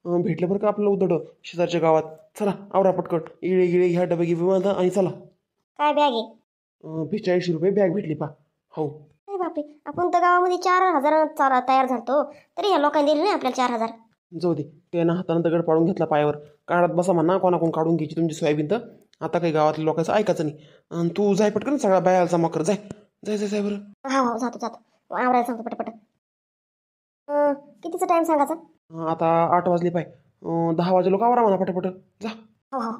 भेटलं बरं का आपल्याला उदड शेजारच्या गावात. चला आवरा पटकट, इळे गिळे घ्या, डबे गिबे बांधा आणि चला. काय बॅग आहे? 42 रुपये बॅग भेटली पा. हो. अरे बापरे, आपण तर गावामध्ये 4,000 तयार झालतो, तरी ह्या लोकांनी दिले नाही आपल्याला 4,000. जाऊ दे, त्यानं हातानं दगड पाडून घेतला पायावर. काढत बसा म्हणा, कोणाकोण काढून घ्यायची तुमची सोयाबीन. तर आता काही गावातल्या लोकांचं ऐकायचं नाही. आणि तू जाय पटकन, सगळा बायाला जमा कर. जाय जाय जाय जाय बरं. हा हो, जातो जातो, आवरायला सांगतो पटपट. कितीचा टाइम सांगायचा? आता 8 वाजले पाय. 10 वाजे लोक आवरा म्हणा पटपट. जा. हो हो.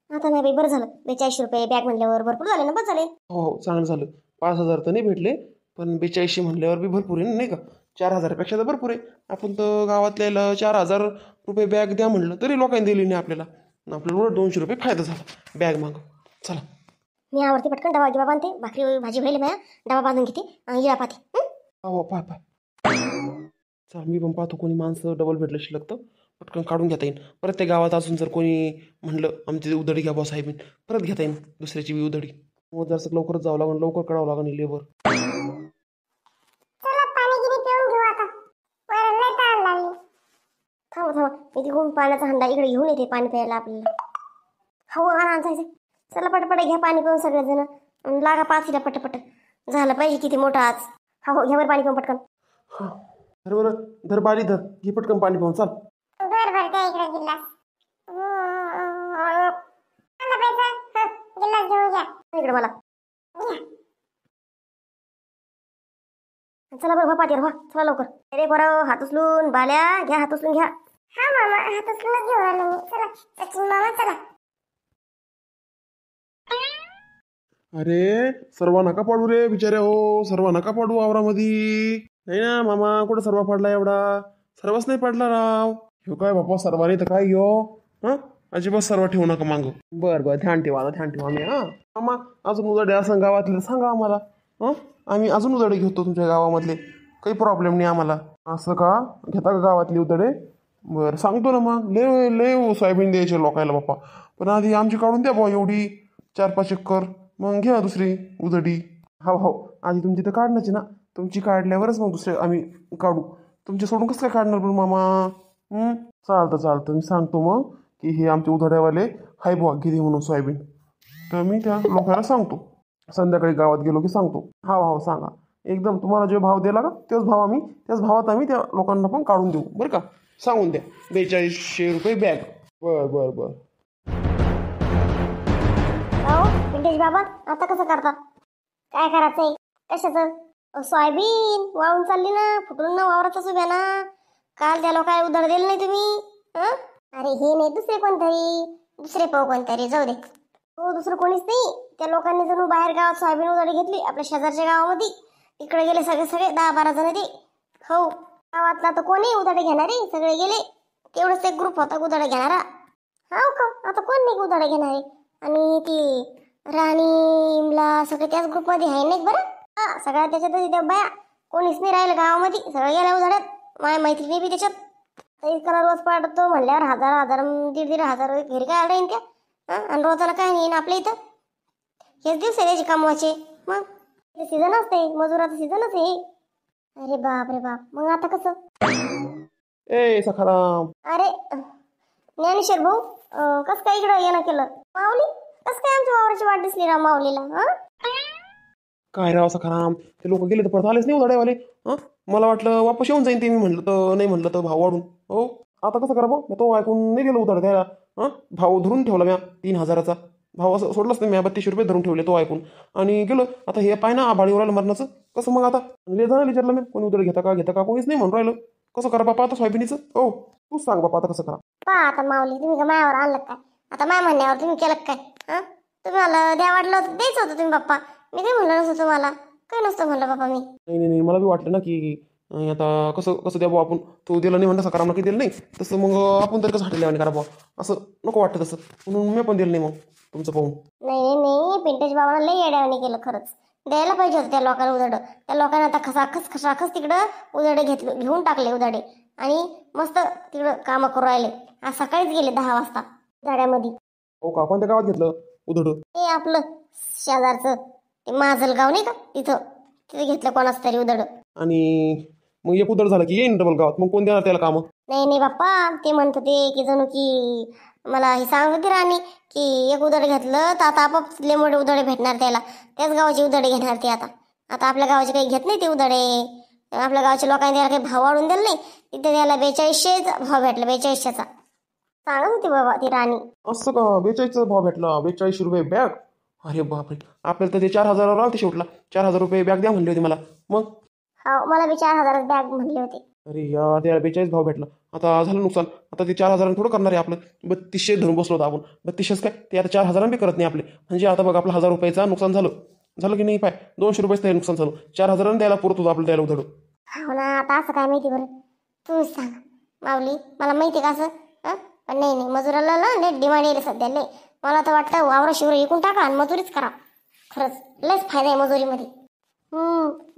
आता नाही बाई, बरं झालं. 42 रुपये बॅग म्हणल्यावर भरपूर झाले ना, बस झाले. हो हो, चांगलं झालं. 5,000 तर नाही भेटले, पण 82 म्हणल्यावर बी भरपूर आहे नाही का. 4,000पेक्षा तर भरपूर आहे. आपण तर गावातल्या 4,000 रुपये बॅग द्या म्हणलं तरी लोकांनी दिली नाही आपल्याला. आपल्याला 200 रुपये फायदा झाला बॅग माग. चला. मी आवडते पटकन, डबा गिबा बांधते, भाकरी भाजी व्हायला माझ्या, डबा बांधून घेते आणि इळा पाहते. हो पाय पाय. चल मी पण पाहतो, कोणी माणसं डबल भेटलं शिल्लक तर पटकन काढून घेता येईल. परत त्या गावात अजून जर कोणी म्हणलं आमची उधडी घ्या बॉस साहेबीन, परत घेता येईल दुसऱ्याची बी उधडी. मग जरासं लवकरच जावं लागेल, लवकर काढावं लागेल लेबर. थांबा थांबा, मी तिकडून पाण्याचा हंडा इकडे घेऊन येते पाणी प्यायला आपल्याला. हो आणा जायचं. चला पटपट घ्या पाणी पिऊन सगळेजण, लागा पाचीला पटपट. झालं पाहिजे किती मोठं आज. हो हो, घ्या बरं पाणी पिऊन पटकन. धर बरं, धर बारी धर, घे पटकन पाणी पाहून. चाल. बर बर, द्या इकडे गिल्लास. गिल्लास घेऊन घ्या इकडे मला. चला बरं, पाठीवर व्हा, चला लवकर. अरे बरं, हात उचलून बाल्या घ्या, हात उचलून घ्या. हा मामा, हात उचलूनच घेऊन आलो मी. चला सचिन मामा चला. अरे सर्व नका पाडू रे बिचारे, हो सर्व नका पाडू वावरामध्ये. नाही ना मामा, कुठं सर्व पडला एवढा? सर्वच नाही पडला राव. ह्यो काय बापा, सर्वांनी तर काय घेऊ. हां, अजिबात सर्व ठेवू नका मागू. बरं बरं, ध्यान ठेवा, ध्यान ठेवा. मी मामा अजून उदडे असं गावातले सांगा आम्हाला. आम्ही अजून उदडे घेतो तुमच्या गावामधले, काही प्रॉब्लेम नाही आम्हाला. असं का घेता का गावातली उदडे? बरं सांगतो ना मग. लय लय सोयाबीन द्यायचे लोकायला बाप्पा, पण आधी आमची काढून द्या बा एवढी 4-5 एकर, मग घ्या दुसरी उदडी. हो हो, आधी तुमची तर काढण्याची ना, तुमची काढल्यावरच मग दुसरे आम्ही काढू. तुमचे सोडून कसं काय काढणार पण मामा? चालतं चालतं, मी सांगतो मग की हे आमचे उधड्यावाले हाय बुवा घेते म्हणून सोयाबीन. तर मी त्या लोकांना सांगतो, संध्याकाळी गावात गेलो की सांगतो. हा हो सांगा, एकदम तुम्हाला जो भाव दिला का त्याच भावात आम्ही त्या लोकांना पण काढून देऊ बरं का. सांगून द्या 4200 रुपये बॅग. बरं बरं बरं. हो विंटेज बाबा, आता कसं करतात? काय करायचंय? कशाचं? सोयाबीन वाळून चालली ना, फुटून ना वावरातच उभ्या ना. काल त्या लोकांना उधार दिलं नाही तुम्ही. अरे हे नाही, दुसरे कोणतरी, दुसरे पाहू कोणतरी, जाऊ दे. हो दुसरं कोणीच नाही. त्या लोकांनी जणू बाहेर गावात सोयाबीन उधारी घेतली आपल्या शेजारच्या गावामध्ये. इकडे गेले सगळे सगळे 10-12 जण ते. हो, गावातला तर कोणी उधारी घेणारे, सगळे गेले. तेवढंच एक ग्रुप होता उधारी घेणारा. हो का, आता कोण नाही उधारी घेणारे. आणि ती राणी इमला सगळे त्याच ग्रुपमध्ये आहे नाही बरं. हा, सगळ्या त्याच्यातच त्या बाया, कोणीच नाही राहिलं गावामध्ये, सगळं गेल्या उधाड्यात. माझ्या मैत्रिणी बी त्याच्यात. इतका रोज पाडतो म्हणल्यावर 1000 1,500 घरी काय राहीन त्या. आणि रोजाला काय नाही आपल्या इथं. हेच दिवस आहे त्याचे कमवायचे. मग सीझन असते, मजुराचं सीझनच आहे. अरे बाप रे बाप, मग आता कसं? ए सखाराम. अरे ज्ञानेश्वर भाऊ, कसं काय इकडं येणं केलं? माऊली, कसं काय आमच्या वावराची वाट दिसली राव माऊलीला? काय राव सखाराम, ते लोक गेले तर परत आलेच नाही उधाड्यावाले. मला वाटलं वापस येऊन जाईन ते, मी म्हणलं तर नाही, म्हणलं तर भाव वाढून. हो आता कसं करा भाऊ, तो ऐकून नाही गेलो उधाड द्यायला. भाव धरून ठेवला म्या 3,000चा भाव, असं सोडलंच नाही म्या. 32 रुपये धरून ठेवले तो ऐकून आणि गेलो. आता हे पाय ना आभाळीवर आलं मरणाचं, कसं मग आता? जाणार विचारलं मी, कोणी उधाड घेता का कोणीच नाही म्हणून राहिलं. कसं करा बापा आता सोयाबीनीचं? हो तूच सांग बापा, आता कसं करा? पहा आता माऊली, तुम्ही का मायावर आणलं काय? आता माया म्हणण्यावर तुम्ही केलं काय? तुम्हाला द्या वाटलं होतं द्यायचं होतं तुम्ही बाप्पा. मी काही म्हणलं नसतं तुम्हाला, काही नसतं म्हणलं बाप्पा मी. नाही, मला बी वाटलं ना की आता कसं कसं द्या भाऊ आपण. तो दिला नाही म्हणलं, सकारामला काही दिलं नाही, तसं मग आपण तरी कसं हटले करा भाऊ, असं नको वाटतं तसं, म्हणून मी पण दिलं नाही मग तुमचं पाहून. नाही, पिंटेज बाबाला लई येड्यावानी केलं खरंच. द्यायला पाहिजे होतं त्या लोकांना उधाडं. त्या लोकांना आता खसाखस तिकडं उधाडे घेऊन टाकले उधाडे, आणि मस्त तिकडं कामं करू राहिले. आज सकाळीच गेले 10 वाजता उधाड्यामध्ये. हो का, कोणत्या गावात घेतलं उधड? ते आपलं शेजारचं ते माजलगाव नाही का, तिथं घेतलं कोणाच तरी उधाड. आणि मग एक उदळ झालं की येईन डबल गावात, मग कोण देणार त्याला कामं? नाही नाही बाप्पा, ते म्हणत होते की जणू की मला हे सांगत होती राणी की एक उदळ घेतलं तर आता आपाप लय मोठे उदळे भेटणार त्याला, त्याच गावाची उदळे घेणार ते आता. आता आपल्या गावाचे काही घेत नाही ते उदळे, आपल्या गावच्या लोकांनी त्याला काही भाव वाढून दिला नाही, तिथे त्याला 4200 भाव भेटला, 4200चा सांगत होती बाबा ती राणी. असं का? 42चा भाव भेटला? 42 रुपये बॅग? अरे बापरे, आपल्याला तर ते 4000 राहते शेवटला. 4000 रुपये बॅग द्या म्हणली होती मला. मग हो, मला बी 4000 बॅग म्हणले होते. अरे यार, त्याला 42 भाव भेटला. आता झालं नुकसान. आता ते 4000 थोडं करणार आहे आपलं. 3200 धरून बसलो होतो आपण. 3200 काय ते आता 4000 बी करत नाही आपले. म्हणजे आता बघ, आपलं 1000 रुपयाचा नुकसान झालं की नाही? पाय 200 रुपयाचं ते नुकसान झालं. 4000 द्यायला पुरत होतं आपलं द्यायला उधडू. हो ना, आता असं काय माहिती बरं, तूच सांग माऊली, मला माहिती का असं? पण नाही मजुराला लय डिमांड येईल सध्या लय. मला तर वाटतं वावरं शिवरं विकून टाका आणि मजुरीच करा. खरंच लयच फायदा आहे मजुरीमध्ये.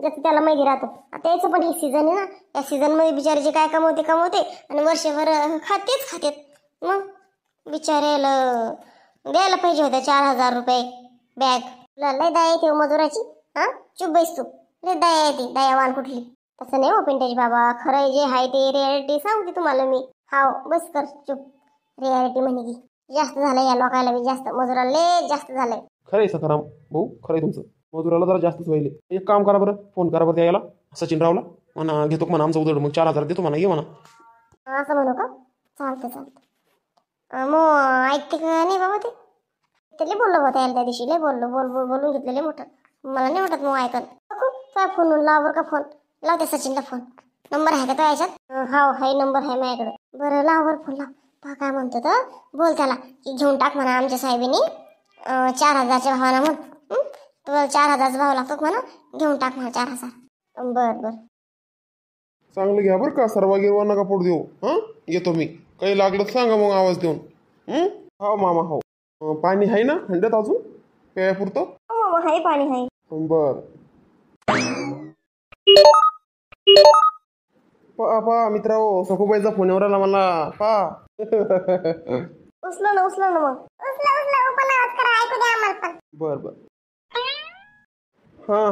जसं त्याला माहिती राहतं. आता याचं पण हे सीझन आहे ना, या सीझनमध्ये बिचारे जे काय कमवते आणि वर्षभर खातेत. मग बिचाऱ्याला द्यायला पाहिजे होत्या 4000 रुपये बॅग. लय दया येते मजुराची. चुप बैस तू, लय दया येते, दयावान कुठली. तसं नाही हो पिंटेश बाबा, खरं जे आहे ते रियालिटी सांगते तुम्हाला मी. हाव बस कर चुप. रियालिटी म्हणे की जास्त झालं या लोकायला बी, जास्त मजुराला लय जास्त झालंय. खरंय सखाराम भाऊ, खरंय तुमचं. मजुराला जरा जास्तच व्हायले. एक काम करा बरं, फोन करा बरं यायला सचिनरावला, म्हणा घेतो म्हणा आमचं उदड, मग 4000 देतो म्हणा, ये म्हणा. असं म्हणू का? चालतं. मग ऐकते का नाही बाबा ते लय बोललो होता यायला त्या दिवशी, लय बोलून घेतलेले मोठं. मला नाही वाटत मग ऐकल. काय फोन लाव बरं का, फोन लावते सचिनला फोन. नंबर आहे का तो याच्यात? हो हाय, नंबर आहे माझ्याकडे. बरं लाव बरं फोन लाव. पहा काय म्हणतो तर, बोल त्याला की घेऊन टाक म्हणा आमच्या साहेबीनी 4000च्या भावाला म्हण. तुला 4000चा भाव लागतो म्हणा, घेऊन टाक म्हणा 4000. बरं चांगलं घ्या बरं का, सर्वा गिरवा नका पडू देऊ. येतो मी, काही लागलं तर सांगा मग आवाज देऊन. हो मामा हो. पाणी आहे ना हंड्यात अजून प्यायपुरतं? हो मामा, आहे पाणी आहे. बर. पा मित्राओ, सखूबाईचा फोन येऊन राहिला मला. पा उचला ना मग. बर.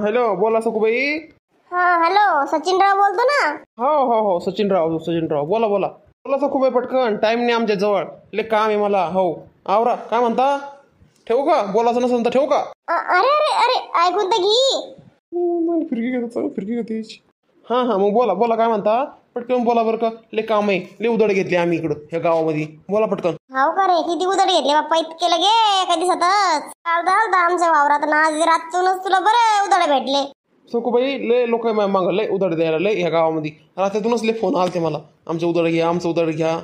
हॅलो, बोला सखूबाई. हॅलो, सचिनराव बोलतो ना? हो सचिनराव बोला सखूबाई, पटकन. टाइम नाही आमच्या जवळ, ले काम आहे मला. हो आवरा. काय म्हणता? ठेवू का? बोलायचं नसेल तर ठेवू का? अरे ऐकून तर घे. फिरकी घेते. मग बोला काय म्हणता? पटकन बोला बरं का, ले काम आहे. ले उदड घेतली आम्ही इकडं ह्या गावामध्ये. बोला पटकन. हाव का रे, किती उदड घेतले बाप्पा? इतके लगे एका दिवसातच? अर्धा आमच्या वावरात ना, आज रातूनच तुला बरं उदड भेटले. सखूबाई, लय लोक माग लय उदड द्यायला, लय ह्या गावामध्ये. रात्रीतूनच लय फोन आलते मला, आमचं उदड घ्या.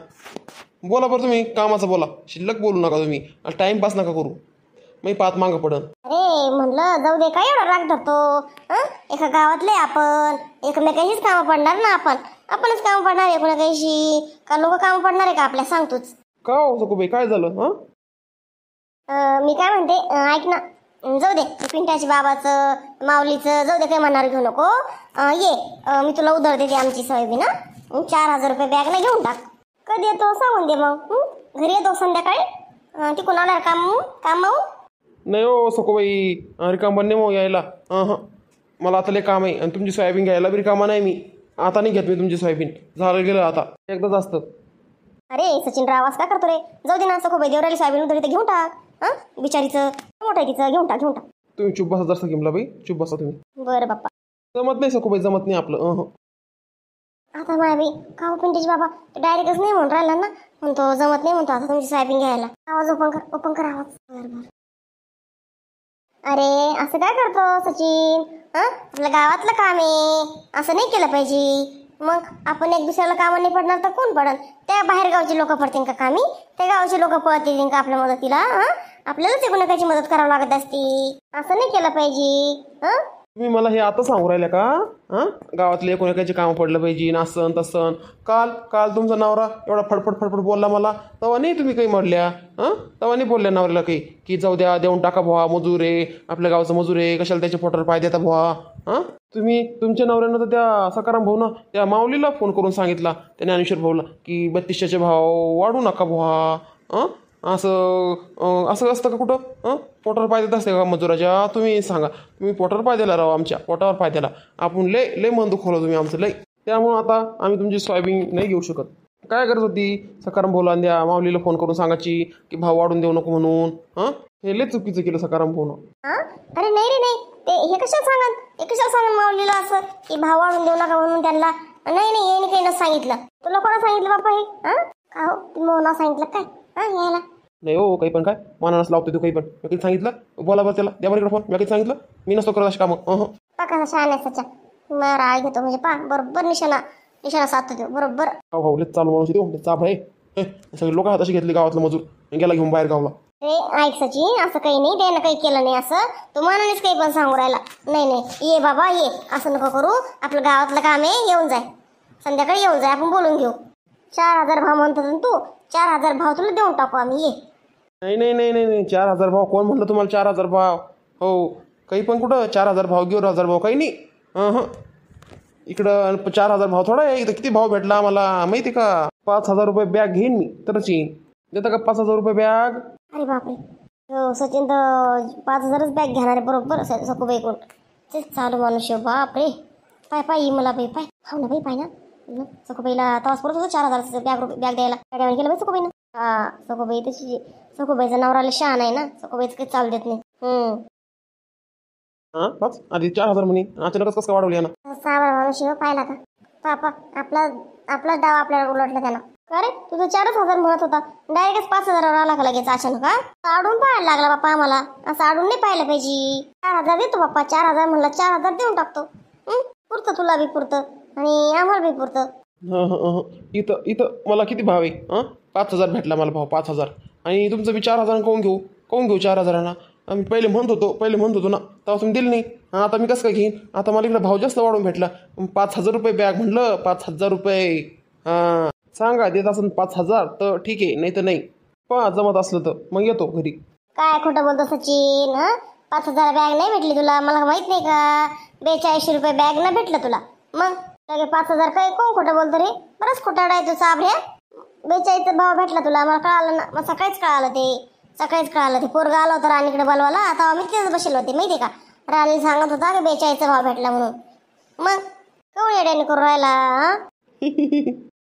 बोला बरं तुम्ही, कामाचं बोला. शिल्लक बोलू नका तुम्ही, टाइमपास नका करू. मी पात मागं पडन. अरे म्हणलं जाऊ दे, काय एवढा राग धरतो? एका गावातले आपण, एकमेकाशीच कामं पडणार ना. आपणच काम पडणार आहे कोणाकाशी? का लोक काम पडणार आहे का आपल्या? सांगतोच का हो सखूबाई, काय झालं? मी काय म्हणते, ऐक ना, जाऊ दे पिंट्याच्या बाबाचं माऊलीचं, जाऊ दे, काही म्हणणार घेऊ नको. ये, मी तुला उधार देते आमची सोयाबीन. 4000 रुपये बॅग ना घेऊन टाक. कधी येतो सांगून दे मग. घरी येतो संध्याकाळी. तिकडून आला काम नाही हो सखूबाई, रिकाम नाही मग यायला. मला आता लय काम आहे, आणि तुमची सोयाबीन घ्यायला बी रिकामा नाही मी. आता नाही घेत मी तुमची सोयाबीन, झालं गेलं आता, एकदाच असतं. अरे सचिनराव, असं काय करतो रे? जाऊ दे ना, सखूबाई देवराली सोयाबीन उधार घेऊन टाक. बिचारीचं मोठं आहे तिचं, घेऊन टाक. तुम्ही चुप बसा जर सकिमला बाई, चुप बसा तुम्ही. बरं बाप्पा, जमत नाही सखूबाई, जमत नाही आपलं. आता मायाबी का पिंटेश बाबा डायरेक्टच नाही म्हणून राहिला ना, म्हणतो जमत नाही, म्हणतो आता तुमची सोयाबीन घ्यायला. आवाज ओपन कर आवाज. बरं. अरे असं काय करतो सचिन? आपल्या गावातलं काम आहे, असं नाही केलं पाहिजे. मग आपण एक दुसऱ्याला कामं नाही पडणार तर कोण पडन? त्या बाहेर गावचे लोक पडतील का कामी? त्या गावचे लोक पळतील का आपल्या मदतीला? आपल्यालाच एकमेकाची मदत करावं लागत असती. असं नाही केलं पाहिजे. तुम्ही मला हे आता सांगू राहिल्या का? गावातले कोणाकाची कामं पडलं पाहिजे, नासन तसन. काल तुमचा नवरा एवढा फडफड बोलला मला, तेव्हा नाही तुम्ही काही म्हणल्या? तेव्हा नाही बोलल्या नवऱ्याला काही की जाऊ द्या, देऊन टाका बुवा, मजूर आहे, आपल्या गावचं मजूर आहे, कशाला त्याच्या पोटावर पाय देता बुवा? तुम्ही तुमच्या नवऱ्यानं तर त्या सकाराम भाऊनं त्या माऊलीला फोन करून सांगितला, त्या ज्ञानेश्वर भाऊला, की 3200चे भाव वाढू नका बुवा. असं असतं का कुठं? पोटावर पाय देत असते का मजुराच्या? तुम्ही सांगा. तुम्ही पोटावर पाय दिला राव, आमच्या पोटावर पाय दिला. आपण लय मन दुखवलं तुम्ही आमचं लय. त्यामुळं आता आम्ही तुमची सोयाबीन नाही घेऊ शकत. काय गरज होती सकाराम भाऊला द्या माऊलीला फोन करून सांगायची की भाव वाढून देऊ नको म्हणून. हां हे लय चुकीचं केलं सकाराम भाऊनं. हा अरे नाही रे नाही, ते हे कशाला सांगन माऊलीला असं की भाव वाढून देऊ नका म्हणून त्यांना. नाही नाही हे काही नसं सांगितलं. तुला कोणा सांगितलं बाप्पा हे? हा का हो तुम्ही मोना सांगितलं काय हा यायला? नाही हो काही पण काय मनानच लावतो तू काही पण. मी काही सांगितलं बोला बरं त्याला द्या बरं इकडे फोन. मी काही सांगितलं मी नसतो करत अशी कामं. कसा शहाणा आहे सच्या. मारा आळ घेतो म्हणजे पा बरोबर निशाणा साधतो तो बरोबर. हो हो लेच चालू माणूस देऊ चाप आहे. सगळे लोक हाताशी घेतली गावातला मजूर गेला घेऊन बाहेर गावला. रे ऐक सचिन असं काही नाही, त्यानं काही केलं नाही असं. तू मनानेच काही पण सांगू राहिला. नाही ये बाबा ये, असं नको करू. आपलं गावातलं काम आहे, येऊन जाय संध्याकाळी येऊन जाय, आपण बोलून घेऊ. 4,000 भाव म्हणतो ना तू, 4,000 भाव तुला देऊन टाकू आम्ही. ये. नाही 4,000 भाव कोण म्हणलं तुम्हाला 4,000 भाव? हो काही पण कुठं 4,000 भाव घेऊ 1,000 भाव काही नाही. इकडं 4,000 भाव थोडा आहे. इथं किती भाव भेटला आम्हाला माहिती का? 5,000 रुपये बॅग घेईन मी तरच येईन. देता का 5,000 रुपये बॅग? अरे बापरे हो सचिन तर 5,000च बॅग घेणार आहे बरोबर सकोबाई कोण. ते चालू माणूस बापरे. पाय मला पाय हो ना पाय ना सकोबाईला तवास पडत होतं 4,000 बॅग द्यायला. काय केलं बाई सकोबाईनं? हा सकोबाई तशी सकोबाईचा नवराला शहाणा आहे ना, सकोबाईचं काही चालू देत नाही. हां बस आधी 4,000 म्हणे अचानकच कसं वाढवली ना. सावळ माणूस पाहिला का पापा आपला डाव आपल्याला उलटला त्याला. अरे तुझं 4,000 म्हणत होता डायरेक्ट 5,000 आला का लगेच अचानक? का आडून पाहायला लागला बाप्पा आम्हाला. असं आडून नाही पाहिलं पाहिजे. 4,000 देतो बाप्पा 4,000 म्हणला 4,000 देऊन टाकतो. पुरतं तुला बी पुरतं आणि आम्हाला बी पुरतं. इथं मला किती भाव आहे? 5,000 भेटला मला भाव 5,000 आणि तुमचं बी 4,000 काऊन घेऊ 4,000? आम्ही पहिले म्हणत होतो ना तेव्हा तुम्ही दिलं नाही. आता मी कसं काय घेईन? आता मला इकडे भाव जास्त वाढून भेटला. 5,000 रुपये बॅग म्हणलं 5,000 रुपये. हां सांगा देत असेल 5,000 तर ठीक आहे, नाही तर नाही. जमत असलं तर मग येतो घरी. काय खोटं बोलतो सचिन? 5,000 बॅग नाही भेटली तुला? मला माहित नाही का? 42 रुपये बॅग नाही भेटलं तुला. मग लगे 5,000 काय कोण खोटं बोलतो रे? बरंच खोटाडा आहे तुझा रे. 42चा भाव भेटला तुला मला कळालं ना. मग सकाळीच कळालं ते पोरगा आला होता राणीकडे बोलवायला. आता आम्ही तिथेच बसले होते माहिती का? राणी सांगत होता की 42चा भाव भेटला म्हणून. मग कोण येड्याने करू राहिला?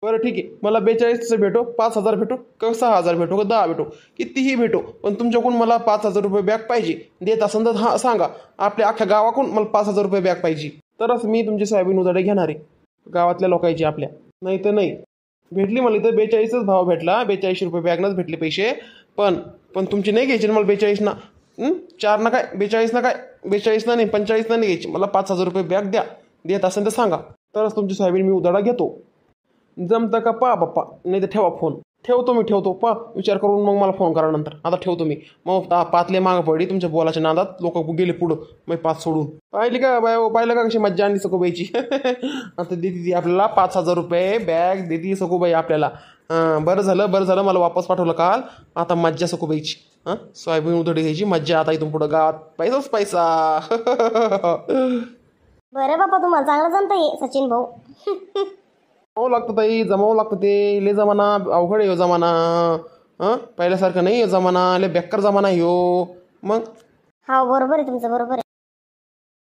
बरं ठीक आहे मला 42चं भेटो 5,000 भेटो का 6,000 भेटो का 10 भेटो कितीही भेटो पण तुमच्याकडून मला 5,000 रुपये बॅग पाहिजे. देत असेल तर हां सांगा. आपल्या अख्ख्या गावाकडून मला 5,000 रुपये बॅग पाहिजे तरच मी तुमची सोयाबीन उजाडे घेणार आहे गावातल्या लोकांची आपल्या. नाही तर नाही. भेटली मला इथं 42च भाव भेटला. 42 रुपये बॅगनंच भेटले पैसे. पण तुमची नाही घ्यायची मला 42 ना. 4 ना काय 42 ना काय 42 ना नाही 45 ना नाही घ्यायची. मला 5,000 रुपये बॅग द्या. देत असेल तर सांगा तरच तुमची सोयाबीन मी उजाडा घेतो. जमतं का पा बाप्पा? नाही तर ठेवा फोन. ठेवतो पा विचार करून मग मला फोन करा नंतर. आता ठेवतो मी. मग पातले मागं पडली तुमच्या बोलाच्या नादात लोक गेले पुढं मग 5 सोडून. पाहिलं का कशी मज्जा आणली सकोबाईची? आता देते आपल्याला 5,000 रुपये बॅग देते सकोबाई आपल्याला. बरं झालं मला वापस पाठवलं काल. आता मज्जा सकोबाईची. सोयाबीन उधडी घ्यायची मज्जा आता इथून पुढं गावात पैसाच पैसा. बरं बाप्पा तुम्हाला चांगलं जमतं सचिन भाऊ. जमावं लागतं ताई जमावं लागतं. ते लय जमाना अवघड आहे जमाना. पहिल्यासारखं नाही जमाना लय बेकार जमाना ह्यो. मग हा बरोबर आहे तुमचं बरोबर आहे.